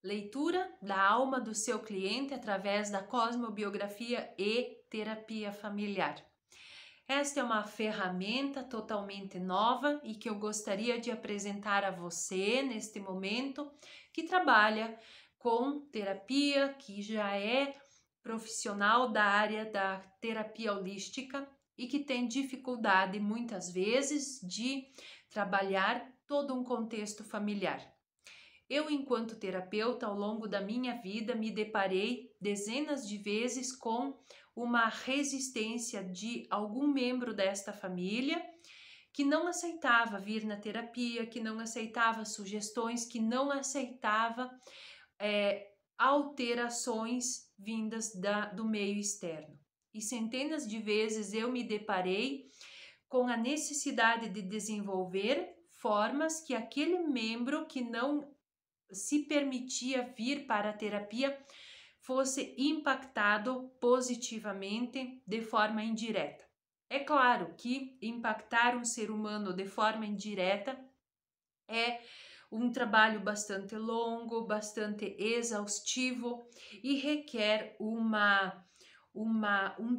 Leitura da alma do seu cliente através da cosmobiografia e terapia familiar. Esta é uma ferramenta totalmente nova e que eu gostaria de apresentar a você neste momento, que trabalha com terapia, que já é profissional da área da terapia holística e que tem dificuldade muitas vezes de trabalhar todo um contexto familiar. Eu, enquanto terapeuta, ao longo da minha vida, me deparei dezenas de vezes com uma resistência de algum membro desta família que não aceitava vir na terapia, que não aceitava sugestões, que não aceitava alterações vindas do meio externo. E centenas de vezes eu me deparei com a necessidade de desenvolver formas que aquele membro que não se permitia vir para a terapia fosse impactado positivamente de forma indireta. É claro que impactar um ser humano de forma indireta é um trabalho bastante longo, bastante exaustivo e requer um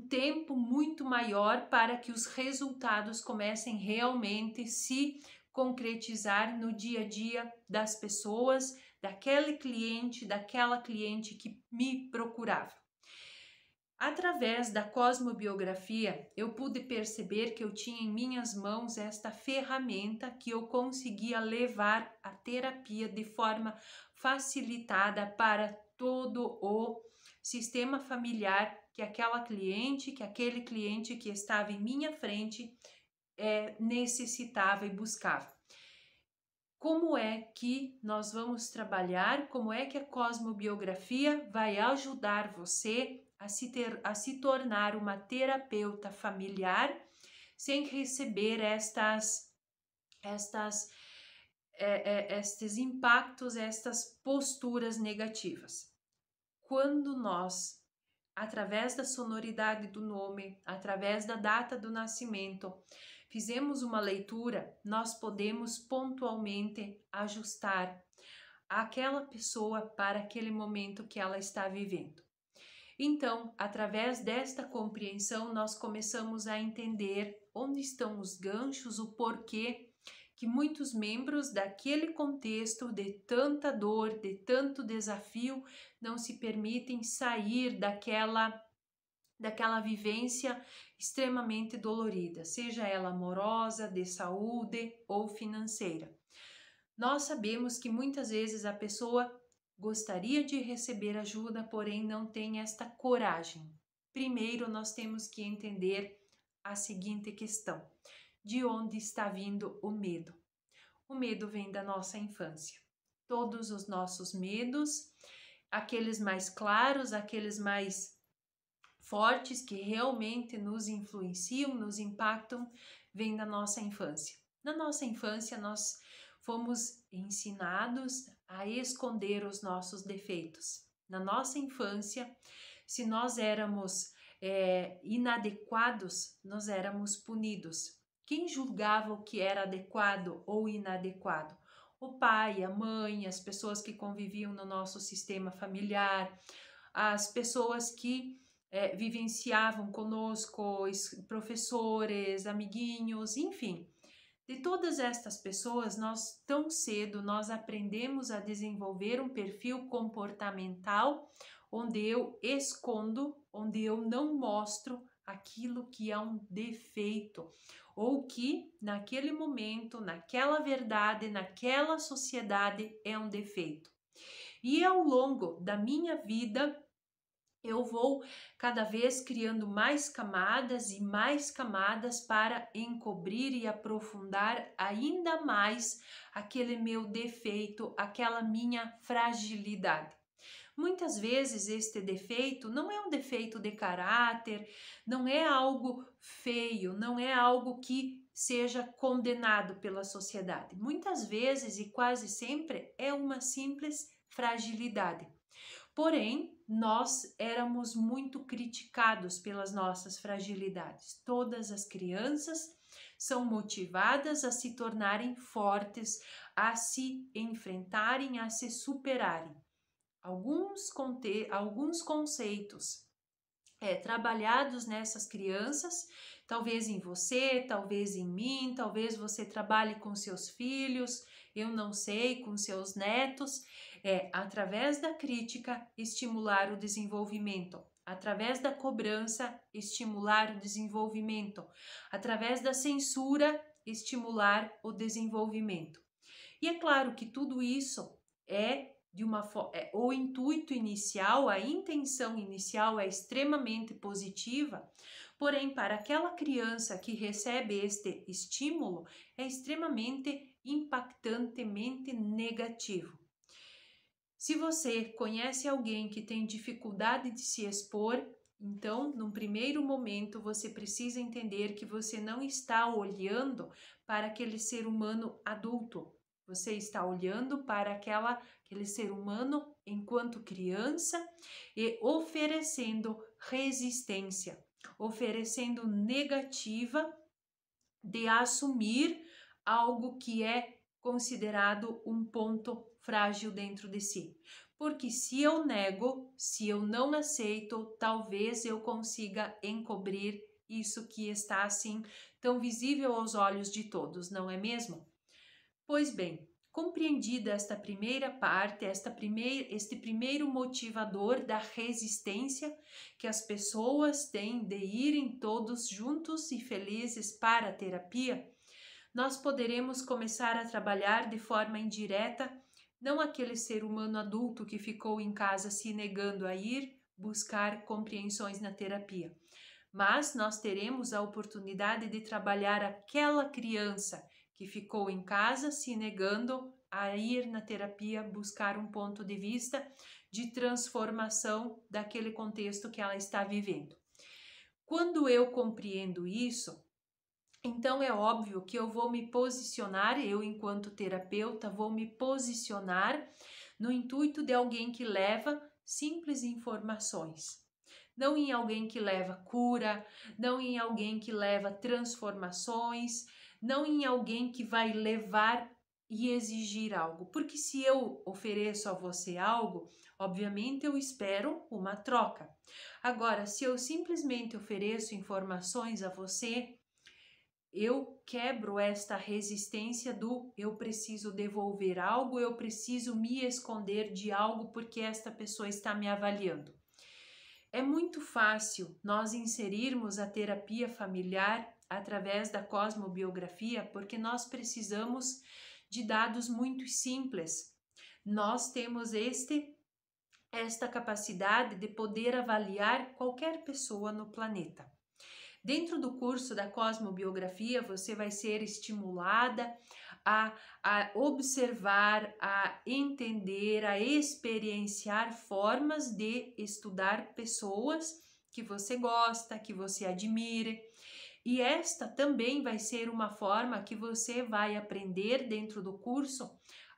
tempo muito maior para que os resultados comecem realmente se concretizar no dia a dia das pessoas, daquela cliente que me procurava. Através da cosmobiografia, eu pude perceber que eu tinha em minhas mãos esta ferramenta que eu conseguia levar a terapia de forma facilitada para todo o sistema familiar que aquele cliente que estava em minha frente necessitava e buscava. Como é que nós vamos trabalhar? Como é que a cosmobiografia vai ajudar você a se tornar uma terapeuta familiar sem receber estes impactos, estas posturas negativas? Quando nós, através da sonoridade do nome, através da data do nascimento, fizemos uma leitura, nós podemos pontualmente ajustar aquela pessoa para aquele momento que ela está vivendo. Então, através desta compreensão, nós começamos a entender onde estão os ganchos, o porquê que muitos membros daquele contexto de tanta dor, de tanto desafio, não se permitem sair daquela vivência extremamente dolorida, seja ela amorosa, de saúde ou financeira. Nós sabemos que muitas vezes a pessoa gostaria de receber ajuda, porém não tem esta coragem. Primeiro, nós temos que entender a seguinte questão: de onde está vindo o medo? O medo vem da nossa infância. Todos os nossos medos, aqueles mais claros, aqueles mais fortes que realmente nos influenciam, nos impactam, vêm da nossa infância. Na nossa infância, nós fomos ensinados a esconder os nossos defeitos. Na nossa infância, se nós éramos inadequados, nós éramos punidos. Quem julgava o que era adequado ou inadequado? O pai, a mãe, as pessoas que conviviam no nosso sistema familiar, as pessoas que vivenciavam conosco, professores, amiguinhos, enfim. De todas estas pessoas, nós tão cedo nós aprendemos a desenvolver um perfil comportamental onde eu escondo, onde eu não mostro aquilo que é um defeito ou que naquele momento, naquela verdade, naquela sociedade é um defeito. E ao longo da minha vida, eu vou cada vez criando mais camadas e mais camadas para encobrir e aprofundar ainda mais aquele meu defeito, aquela minha fragilidade. Muitas vezes este defeito não é um defeito de caráter, não é algo feio, não é algo que seja condenado pela sociedade. Muitas vezes e quase sempre é uma simples fragilidade. Porém, nós éramos muito criticados pelas nossas fragilidades. Todas as crianças são motivadas a se tornarem fortes, a se enfrentarem, a se superarem. alguns conceitos trabalhados nessas crianças, talvez em você, talvez em mim, talvez você trabalhe com seus filhos, eu não sei, com seus netos, através da crítica estimular o desenvolvimento, através da cobrança estimular o desenvolvimento, através da censura estimular o desenvolvimento. E é claro que tudo isso o intuito inicial, a intenção inicial é extremamente positiva, porém, para aquela criança que recebe este estímulo, é extremamente impactantemente negativo. Se você conhece alguém que tem dificuldade de se expor, então, num primeiro momento, você precisa entender que você não está olhando para aquele ser humano adulto. Você está olhando para aquele ser humano enquanto criança e oferecendo resistência, oferecendo negativa de assumir algo que é considerado um ponto frágil dentro de si. Porque se eu nego, se eu não aceito, talvez eu consiga encobrir isso que está assim tão visível aos olhos de todos, não é mesmo? Pois bem, compreendida esta primeira parte, este primeiro motivador da resistência que as pessoas têm de irem todos juntos e felizes para a terapia, nós poderemos começar a trabalhar de forma indireta, não aquele ser humano adulto que ficou em casa se negando a ir buscar compreensões na terapia, mas nós teremos a oportunidade de trabalhar aquela criança que ficou em casa se negando a ir na terapia buscar um ponto de vista de transformação daquele contexto que ela está vivendo. Quando eu compreendo isso, então é óbvio que eu vou me posicionar, eu enquanto terapeuta vou me posicionar no intuito de alguém que leva simples informações. Não em alguém que leva cura, não em alguém que leva transformações, não em alguém que vai levar e exigir algo. Porque se eu ofereço a você algo, obviamente eu espero uma troca. Agora, se eu simplesmente ofereço informações a você, eu quebro esta resistência do eu preciso devolver algo, eu preciso me esconder de algo porque esta pessoa está me avaliando. É muito fácil nós inserirmos a terapia familiar através da cosmobiografia porque nós precisamos de dados muito simples. Nós temos esta capacidade de poder avaliar qualquer pessoa no planeta. Dentro do curso da cosmobiografia, você vai ser estimulada a observar, a entender, a experienciar formas de estudar pessoas que você gosta, que você admire. E esta também vai ser uma forma que você vai aprender dentro do curso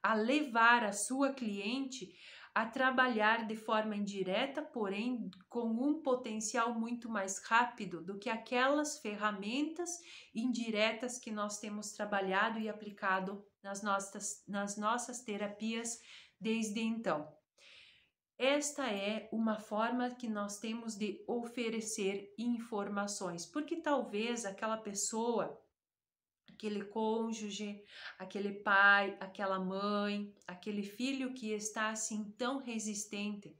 a levar a sua cliente a trabalhar de forma indireta, porém com um potencial muito mais rápido do que aquelas ferramentas indiretas que nós temos trabalhado e aplicado nas nossas terapias desde então. Esta é uma forma que nós temos de oferecer informações, porque talvez aquela pessoa, aquele cônjuge, aquele pai, aquela mãe, aquele filho que está assim tão resistente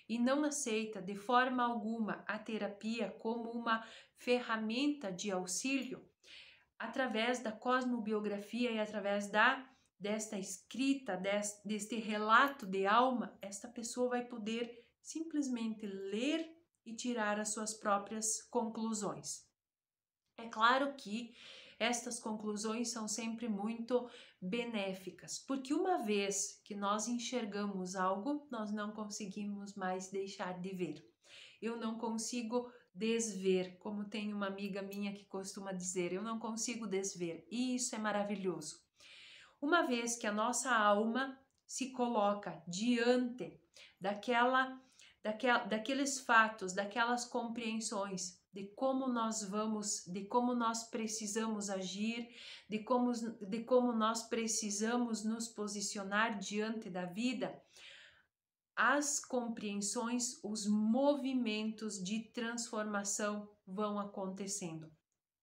e não aceita de forma alguma a terapia como uma ferramenta de auxílio, através da cosmobiografia e através desta escrita, deste relato de alma, esta pessoa vai poder simplesmente ler e tirar as suas próprias conclusões. É claro que estas conclusões são sempre muito benéficas, porque uma vez que nós enxergamos algo, nós não conseguimos mais deixar de ver. Eu não consigo desver, como tem uma amiga minha que costuma dizer, eu não consigo desver, e isso é maravilhoso. Uma vez que a nossa alma se coloca diante daqueles fatos, daquelas compreensões de como nós vamos, de como nós precisamos agir, de como nós precisamos nos posicionar diante da vida, a as compreensões, os movimentos de transformação vão acontecendo.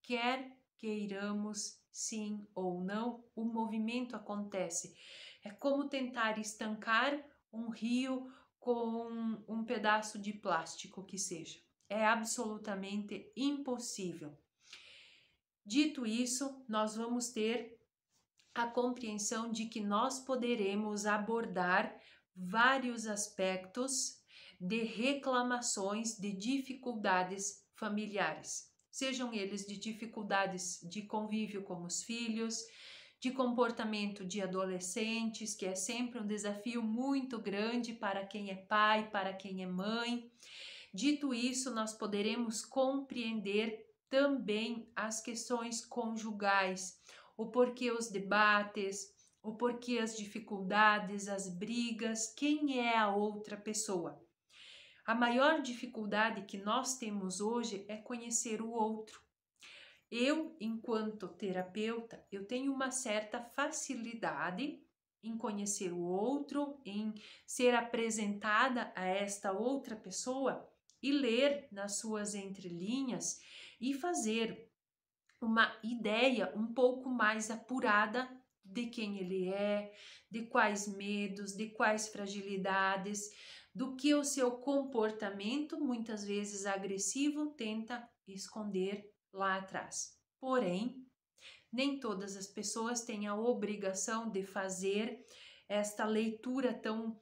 Quer queiramos sim ou não, o movimento acontece. É como tentar estancar um rio com um pedaço de plástico que seja. É absolutamente impossível. Dito isso, nós vamos ter a compreensão de que nós poderemos abordar vários aspectos de reclamações, de dificuldades familiares, sejam eles de dificuldades de convívio com os filhos, de comportamento de adolescentes, que é sempre um desafio muito grande para quem é pai, para quem é mãe. Dito isso, nós poderemos compreender também as questões conjugais, o porquê os debates, o porquê as dificuldades, as brigas, quem é a outra pessoa. A maior dificuldade que nós temos hoje é conhecer o outro. Eu, enquanto terapeuta, eu tenho uma certa facilidade em conhecer o outro, em ser apresentada a esta outra pessoa e ler nas suas entrelinhas e fazer uma ideia um pouco mais apurada de quem ele é, de quais medos, de quais fragilidades, do que o seu comportamento, muitas vezes agressivo, tenta esconder lá atrás. Porém, nem todas as pessoas têm a obrigação de fazer esta leitura tão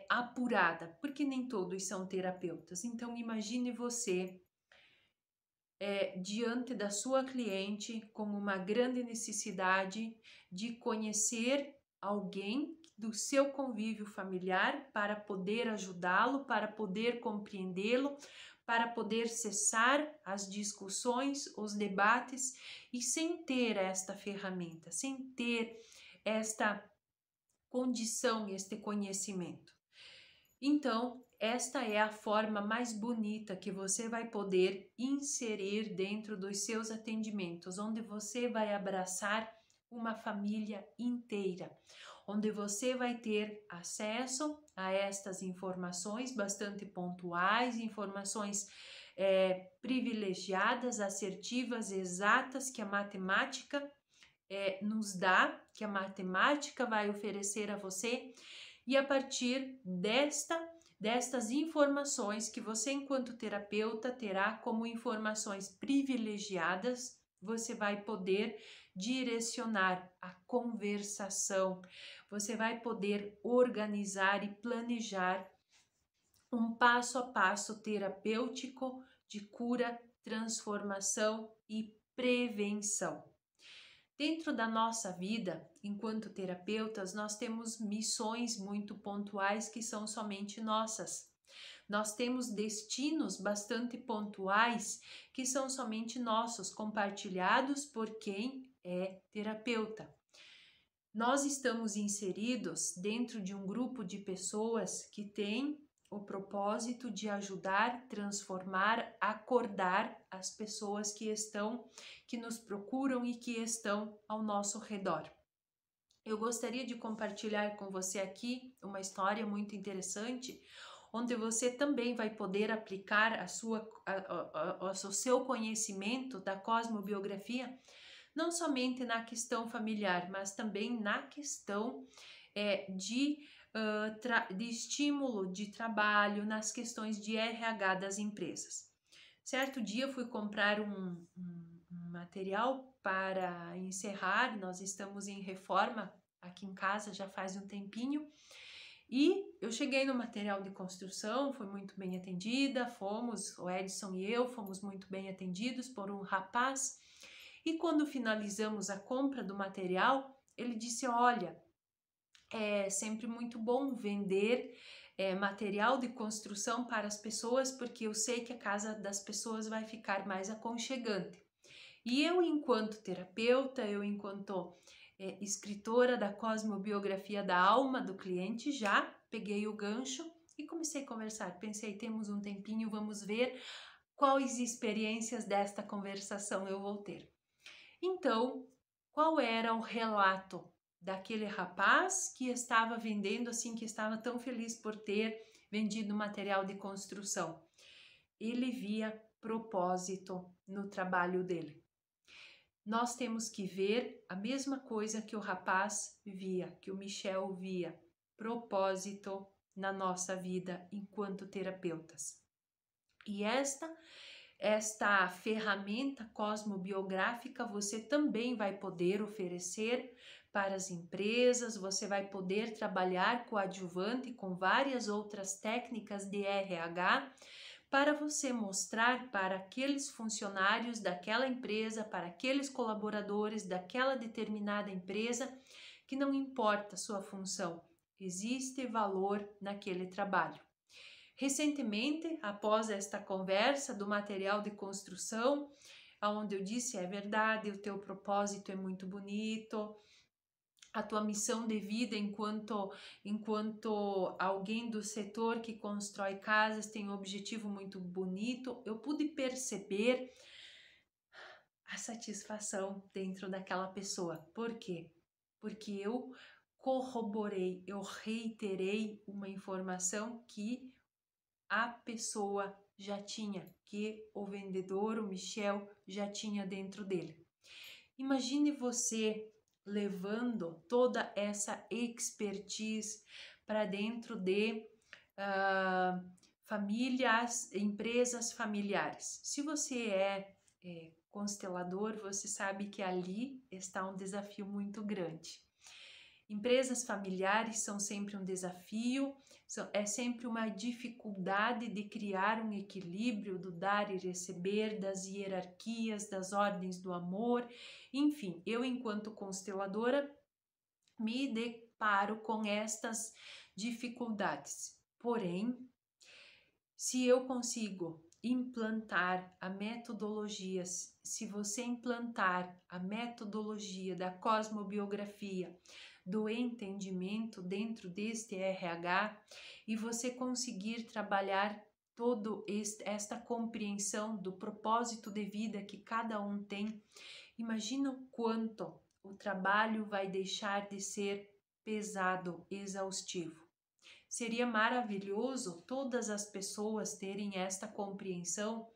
apurada, porque nem todos são terapeutas. Então, imagine você diante da sua cliente com uma grande necessidade de conhecer alguém do seu convívio familiar para poder ajudá-lo, para poder compreendê-lo, para poder cessar as discussões, os debates e sem ter esta ferramenta, sem ter esta condição, este conhecimento. Então, esta é a forma mais bonita que você vai poder inserir dentro dos seus atendimentos, onde você vai abraçar uma família inteira, onde você vai ter acesso a estas informações bastante pontuais, informações privilegiadas, assertivas, exatas, que a matemática nos dá, que a matemática vai oferecer a você. E a partir destas informações que você, enquanto terapeuta, terá como informações privilegiadas, você vai poder direcionar a conversação, você vai poder organizar e planejar um passo a passo terapêutico de cura, transformação e prevenção. Dentro da nossa vida, enquanto terapeutas, nós temos missões muito pontuais que são somente nossas. Nós temos destinos bastante pontuais que são somente nossos, compartilhados por quem é terapeuta. Nós estamos inseridos dentro de um grupo de pessoas que tem o propósito de ajudar, transformar, acordar as pessoas que nos procuram e que estão ao nosso redor. Eu gostaria de compartilhar com você aqui uma história muito interessante, onde você também vai poder aplicar o seu conhecimento da cosmobiografia, não somente na questão familiar, mas também na questão de estímulo de trabalho, nas questões de RH das empresas. Certo dia eu fui comprar um material para encerrar, nós estamos em reforma aqui em casa já faz um tempinho, e eu cheguei no material de construção, fui muito bem atendida, o Edson e eu fomos muito bem atendidos por um rapaz, e quando finalizamos a compra do material, ele disse: olha, é sempre muito bom vender material de construção para as pessoas, porque eu sei que a casa das pessoas vai ficar mais aconchegante. E eu, enquanto terapeuta, eu, enquanto escritora da cosmobiografia da alma do cliente, já peguei o gancho e comecei a conversar. Pensei, temos um tempinho, vamos ver quais experiências desta conversação eu vou ter. Então, qual era o relato daquele rapaz que estava vendendo assim, que estava tão feliz por ter vendido material de construção. Ele via propósito no trabalho dele. Nós temos que ver a mesma coisa que o rapaz via, que o Michel via, propósito na nossa vida enquanto terapeutas. E esta ferramenta cosmobiográfica você também vai poder oferecer para as empresas, você vai poder trabalhar coadjuvante com várias outras técnicas de RH para você mostrar para aqueles funcionários daquela empresa, para aqueles colaboradores daquela determinada empresa, que não importa a sua função, existe valor naquele trabalho. Recentemente, após esta conversa do material de construção, onde eu disse, é verdade, o teu propósito é muito bonito, a tua missão de vida enquanto alguém do setor que constrói casas tem um objetivo muito bonito, eu pude perceber a satisfação dentro daquela pessoa. Por quê? Porque eu corroborei, eu reiterei uma informação que a pessoa já tinha, que o vendedor, o Michel, já tinha dentro dele. Imagine você levando toda essa expertise para dentro de famílias, empresas familiares. Se você é constelador, você sabe que ali está um desafio muito grande. Empresas familiares são sempre um desafio, é sempre uma dificuldade de criar um equilíbrio do dar e receber, das hierarquias, das ordens do amor. Enfim, eu, enquanto consteladora, me deparo com estas dificuldades. Porém, se eu consigo implantar a metodologia, se você implantar a metodologia da cosmobiografia, do entendimento dentro deste RH e você conseguir trabalhar toda esta compreensão do propósito de vida que cada um tem, imagina o quanto o trabalho vai deixar de ser pesado, exaustivo. Seria maravilhoso todas as pessoas terem esta compreensão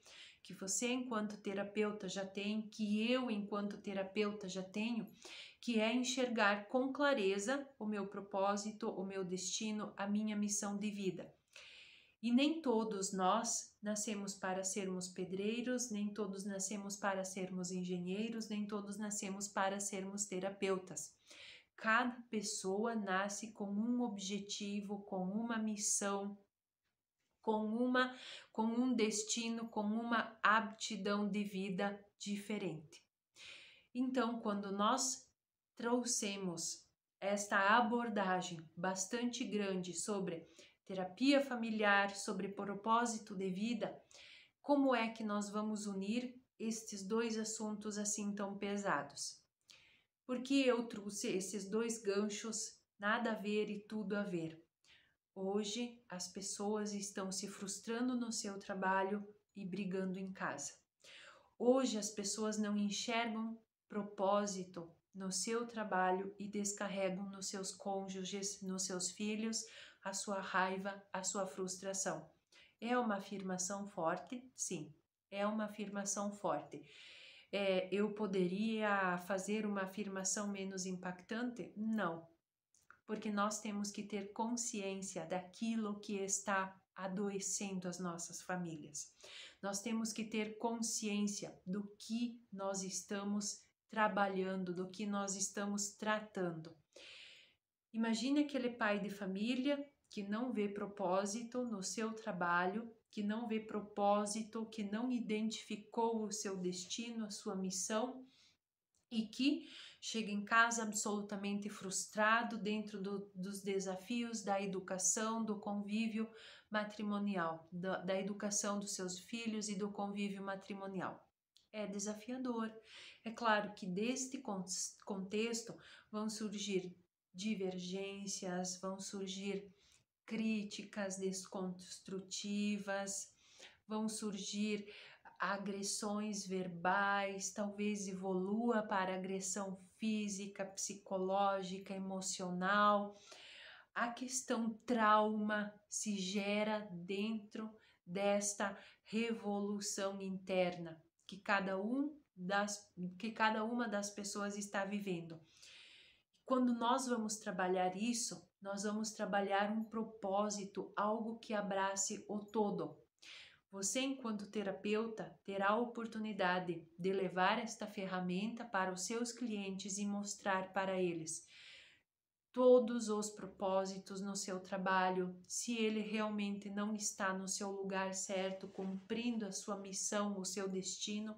que você, enquanto terapeuta, já tem, que eu, enquanto terapeuta, já tenho, que é enxergar com clareza o meu propósito, o meu destino, a minha missão de vida. E nem todos nós nascemos para sermos pedreiros, nem todos nascemos para sermos engenheiros, nem todos nascemos para sermos terapeutas. Cada pessoa nasce com um objetivo, com uma missão, com um destino, com uma aptidão de vida diferente. Então, quando nós trouxemos esta abordagem bastante grande sobre terapia familiar, sobre propósito de vida, como é que nós vamos unir estes dois assuntos assim tão pesados? Porque eu trouxe esses dois ganchos, nada a ver e tudo a ver. Hoje as pessoas estão se frustrando no seu trabalho e brigando em casa. Hoje as pessoas não enxergam propósito no seu trabalho e descarregam nos seus cônjuges, nos seus filhos, a sua raiva, a sua frustração. É uma afirmação forte? Sim, é uma afirmação forte. Eu poderia fazer uma afirmação menos impactante? Não, porque nós temos que ter consciência daquilo que está adoecendo as nossas famílias. Nós temos que ter consciência do que nós estamos trabalhando, do que nós estamos tratando. Imagine aquele pai de família que não vê propósito no seu trabalho, que não vê propósito, que não identificou o seu destino, a sua missão e que chega em casa absolutamente frustrado dentro dos desafios da educação, do convívio matrimonial, da educação dos seus filhos e do convívio matrimonial. É desafiador. É claro que deste contexto vão surgir divergências, vão surgir críticas desconstrutivas, vão surgir agressões verbais, talvez evolua para agressão física, psicológica, emocional. A questão trauma se gera dentro desta revolução interna que cada uma das pessoas está vivendo. Quando nós vamos trabalhar isso, nós vamos trabalhar um propósito, algo que abrace o todo. Você, enquanto terapeuta, terá a oportunidade de levar esta ferramenta para os seus clientes e mostrar para eles todos os propósitos no seu trabalho, se ele realmente não está no seu lugar certo, cumprindo a sua missão, o seu destino.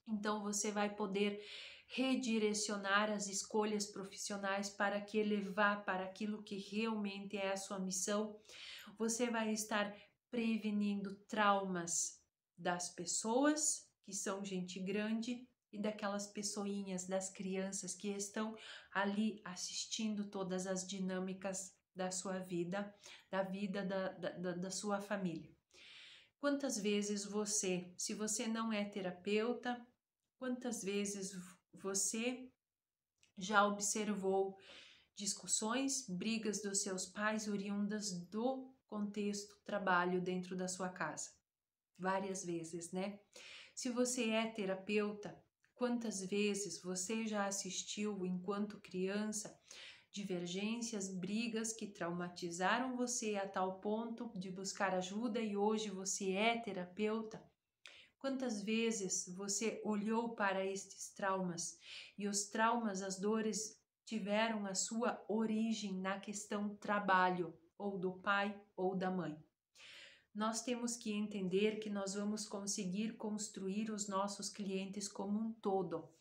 Então você vai poder redirecionar as escolhas profissionais para que ele vá para aquilo que realmente é a sua missão. Você vai estar prevenindo traumas das pessoas que são gente grande e daquelas pessoinhas, das crianças que estão ali assistindo todas as dinâmicas da sua vida, da vida da sua família. Quantas vezes você, se você não é terapeuta, quantas vezes você já observou discussões, brigas dos seus pais oriundas do contexto trabalho dentro da sua casa? Várias vezes, né? Se você é terapeuta, quantas vezes você já assistiu, enquanto criança, divergências, brigas que traumatizaram você a tal ponto de buscar ajuda e hoje você é terapeuta? Quantas vezes você olhou para estes traumas e os traumas, as dores tiveram a sua origem na questão trabalho, ou do pai ou da mãe? Nós temos que entender que nós vamos conseguir construir os nossos clientes como um todo.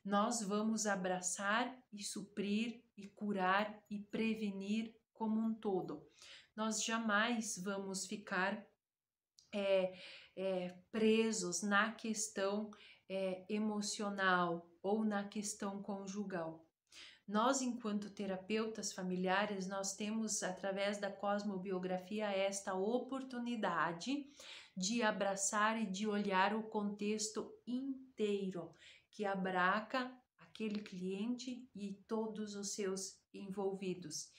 Nós vamos abraçar e suprir e curar e prevenir como um todo. Nós jamais vamos ficar presos na questão emocional ou na questão conjugal. Nós, enquanto terapeutas familiares, nós temos, através da cosmobiografia, esta oportunidade de abraçar e de olhar o contexto inteiro, que abraça aquele cliente e todos os seus envolvidos.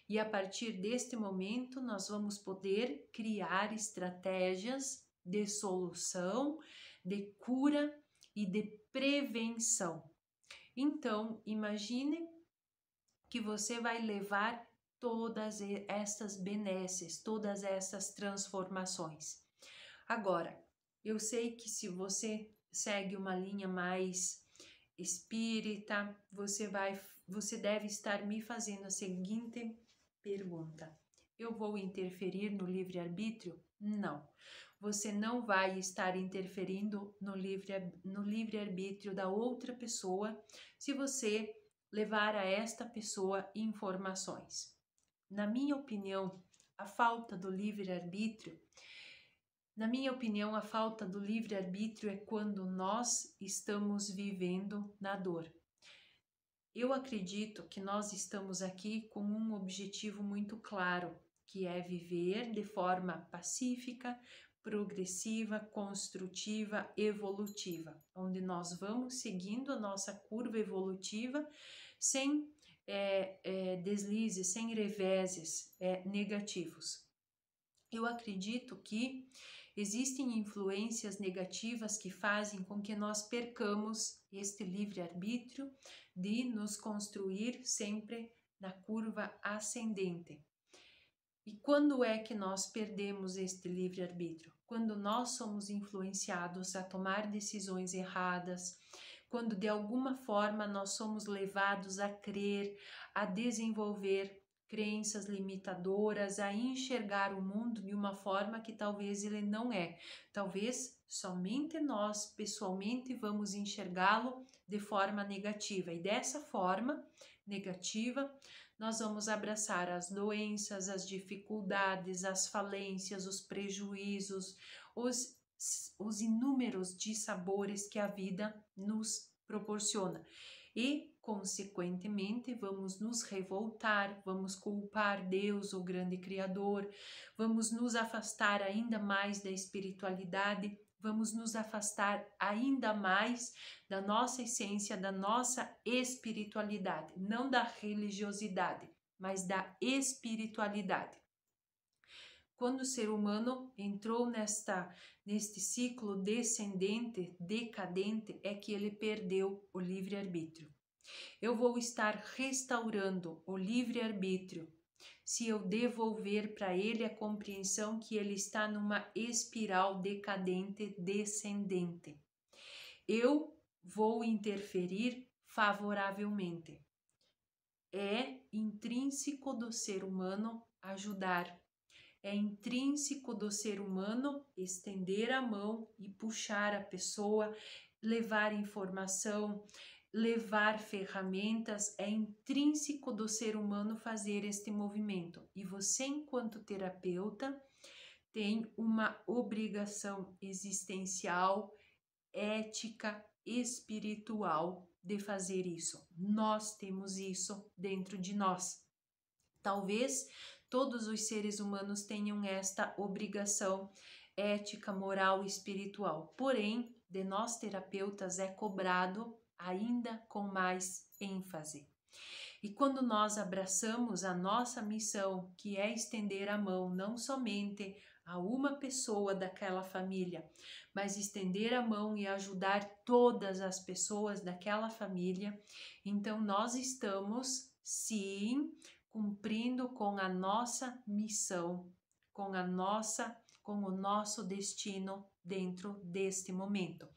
E a partir deste momento, nós vamos poder criar estratégias de solução, de cura e de prevenção. Então, imagine que você vai levar todas essas benesses, todas essas transformações. Agora, eu sei que se você segue uma linha mais espírita, você deve estar me fazendo a seguinte pergunta: eu vou interferir no livre-arbítrio? Não. Você não vai estar interferindo no livre-arbítrio da outra pessoa se você levar a esta pessoa informações. Na minha opinião, a falta do livre-arbítrio é quando nós estamos vivendo na dor. Eu acredito que nós estamos aqui com um objetivo muito claro, que é viver de forma pacífica, progressiva, construtiva, evolutiva, onde nós vamos seguindo a nossa curva evolutiva sem deslizes, sem reveses negativos. Eu acredito que existem influências negativas que fazem com que nós percamos este livre-arbítrio de nos construir sempre na curva ascendente. E quando é que nós perdemos este livre-arbítrio? Quando nós somos influenciados a tomar decisões erradas, quando de alguma forma nós somos levados a crer, a desenvolver crenças limitadoras, a enxergar o mundo de uma forma que talvez ele não é. Talvez somente nós, pessoalmente, vamos enxergá-lo de forma negativa. E dessa forma negativa, nós vamos abraçar as doenças, as dificuldades, as falências, os prejuízos, os inúmeros dissabores que a vida nos proporciona. E, consequentemente, vamos nos revoltar, vamos culpar Deus, o grande Criador, vamos nos afastar ainda mais da espiritualidade, vamos nos afastar ainda mais da nossa essência, da nossa espiritualidade, não da religiosidade, mas da espiritualidade. Quando o ser humano entrou neste ciclo descendente, decadente, é que ele perdeu o livre-arbítrio. Eu vou estar restaurando o livre-arbítrio se eu devolver para ele a compreensão que ele está numa espiral decadente descendente. Eu vou interferir favoravelmente. É intrínseco do ser humano ajudar. É intrínseco do ser humano estender a mão e puxar a pessoa, levar informação, levar ferramentas. É intrínseco do ser humano fazer este movimento. E você, enquanto terapeuta, tem uma obrigação existencial, ética, espiritual de fazer isso. Nós temos isso dentro de nós. Talvez todos os seres humanos tenham esta obrigação ética, moral e espiritual. Porém, de nós terapeutas é cobrado ainda com mais ênfase. E quando nós abraçamos a nossa missão, que é estender a mão não somente a uma pessoa daquela família, mas estender a mão e ajudar todas as pessoas daquela família, então nós estamos, sim, cumprindo com a nossa missão, com o nosso destino dentro deste momento.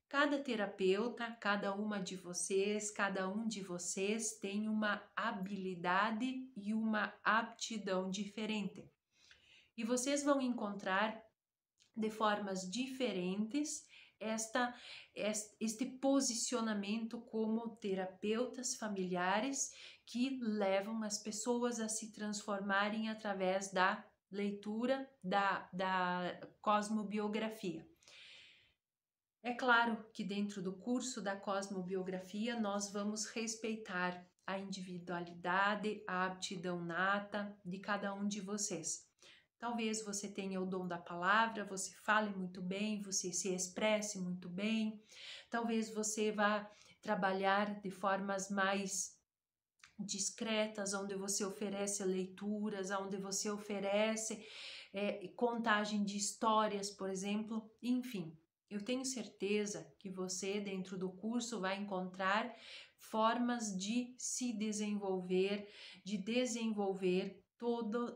Cada terapeuta, cada uma de vocês, cada um de vocês tem uma habilidade e uma aptidão diferente. E vocês vão encontrar de formas diferentes este posicionamento como terapeutas familiares que levam as pessoas a se transformarem através da leitura da cosmobiografia. É claro que dentro do curso da cosmobiografia nós vamos respeitar a individualidade, a aptidão nata de cada um de vocês. Talvez você tenha o dom da palavra, você fale muito bem, você se expresse muito bem. Talvez você vá trabalhar de formas mais discretas, onde você oferece leituras, onde você oferece contagem de histórias, por exemplo, enfim. Eu tenho certeza que você, dentro do curso, vai encontrar formas de se desenvolver, de desenvolver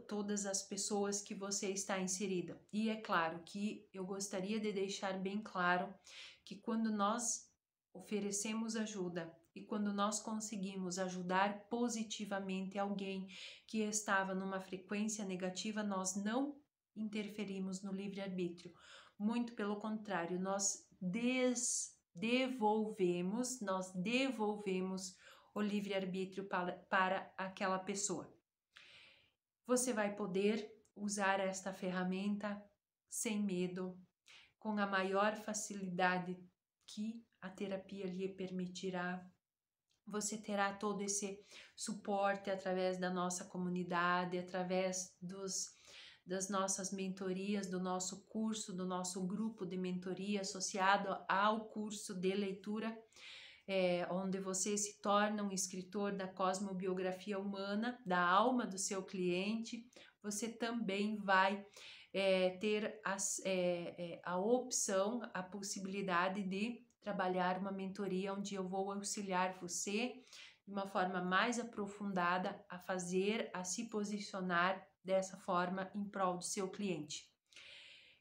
todas as pessoas que você está inserida. E é claro que eu gostaria de deixar bem claro que quando nós oferecemos ajuda e quando nós conseguimos ajudar positivamente alguém que estava numa frequência negativa, nós não interferimos no livre-arbítrio. Muito pelo contrário, nós devolvemos o livre-arbítrio para aquela pessoa. Você vai poder usar esta ferramenta sem medo, com a maior facilidade que a terapia lhe permitirá. Você terá todo esse suporte através da nossa comunidade, através das nossas mentorias, do nosso curso, do nosso grupo de mentoria associado ao curso de leitura, onde você se torna um escritor da cosmobiografia humana, da alma do seu cliente. Você também vai ter a opção, a possibilidade de trabalhar uma mentoria onde eu vou auxiliar você de uma forma mais aprofundada a se posicionar dessa forma em prol do seu cliente.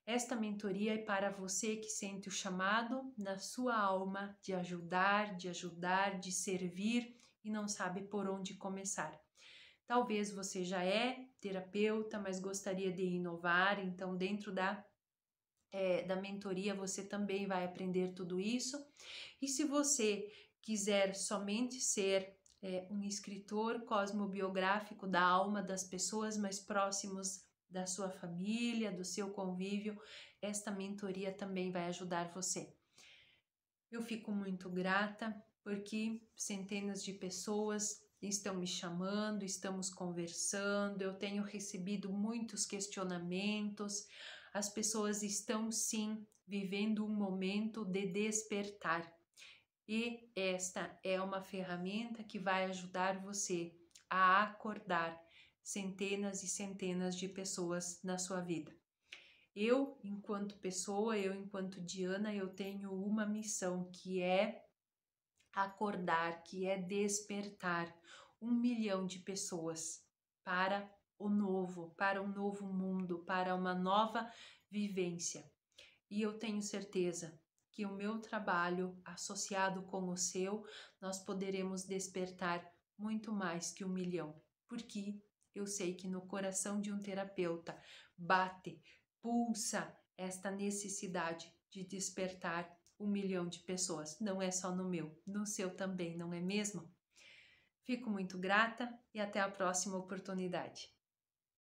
Esta mentoria é para você que sente o chamado na sua alma de ajudar, de servir e não sabe por onde começar. Talvez você já é terapeuta, mas gostaria de inovar, então dentro da mentoria você também vai aprender tudo isso. E se você quiser somente ser um escritor cosmobiográfico da alma das pessoas mais próximos da sua família, do seu convívio, esta mentoria também vai ajudar você. Eu fico muito grata porque centenas de pessoas estão me chamando, estamos conversando, eu tenho recebido muitos questionamentos, As pessoas estão sim vivendo um momento de despertar. E esta é uma ferramenta que vai ajudar você a acordar centenas e centenas de pessoas na sua vida. Eu, enquanto pessoa, eu, enquanto Diana, eu tenho uma missão que é acordar, que é despertar 1 milhão de pessoas para o novo, para um novo mundo, para uma nova vivência. E eu tenho certeza que o meu trabalho, associado com o seu, nós poderemos despertar muito mais que 1 milhão, porque eu sei que no coração de um terapeuta bate, pulsa esta necessidade de despertar 1 milhão de pessoas. Não é só no meu, no seu também, não é mesmo? Fico muito grata e até a próxima oportunidade.